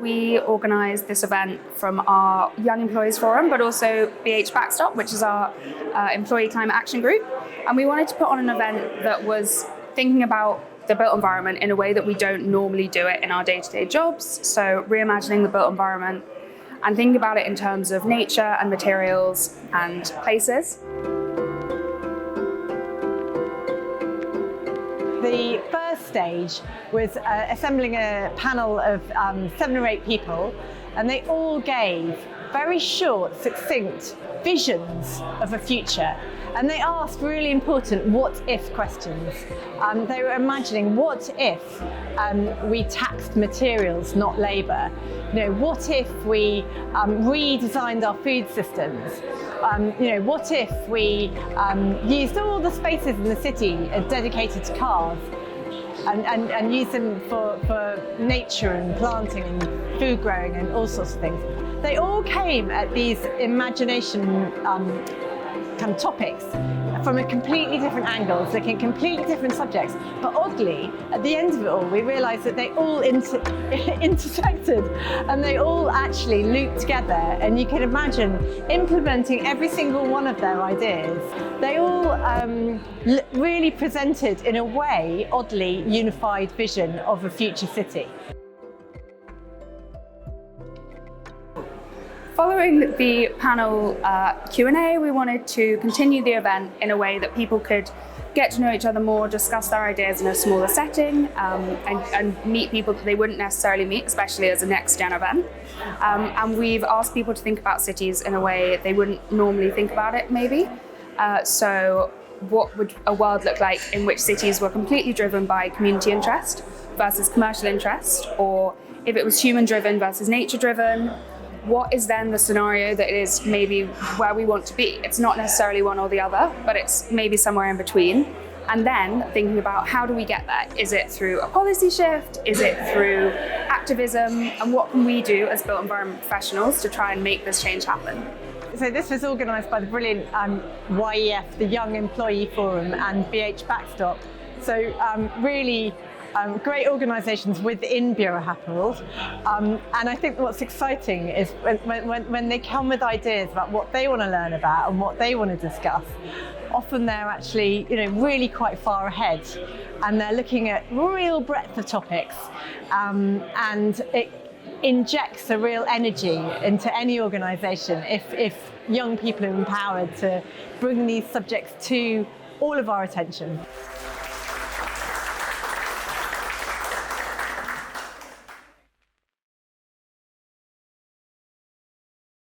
We organised this event from our Young Employees Forum, but also BH Backstop, which is our employee climate action group. And we wanted to put on an event that was thinking about the built environment in a way that we don't normally do it in our day-to-day jobs. So reimagining the built environment and thinking about it in terms of nature and materials and places. The first stage was assembling a panel of 7 or 8 people, and they all gave very short, succinct visions of a future. And they asked really important what-if questions. They were imagining, what if we taxed materials, not labour? What if we redesigned our food systems? What if we used all the spaces in the city dedicated to cars and used them for nature and planting and food growing and all sorts of things? They all came at these imagination kind of topics from a completely different angles, looking at completely different subjects. But oddly, at the end of it all, we realised that they all intersected and they all actually looped together. And you can imagine implementing every single one of their ideas. They all really presented, in a way, oddly unified vision of a future city. Following the panel Q&A, we wanted to continue the event in a way that people could get to know each other more, discuss their ideas in a smaller setting, and meet people that they wouldn't necessarily meet, especially as a next-gen event. And we've asked people to think about cities in a way they wouldn't normally think about it, maybe. So what would a world look like in which cities were completely driven by community interest versus commercial interest, or if it was human-driven versus nature-driven? What is then the scenario that is maybe where we want to be? It's not necessarily one or the other, but it's maybe somewhere in between. And then thinking about, how do we get there? Is it through a policy shift? Is it through activism? And what can we do as built environment professionals to try and make this change happen? So this was organised by the brilliant YEF, the Young Employee Forum, and BH Backstop. So really great organisations within Buro Happold. And I think what's exciting is when they come with ideas about what they want to learn about and what they want to discuss, often they're actually really quite far ahead, and they're looking at real breadth of topics, and it injects a real energy into any organisation if young people are empowered to bring these subjects to all of our attention.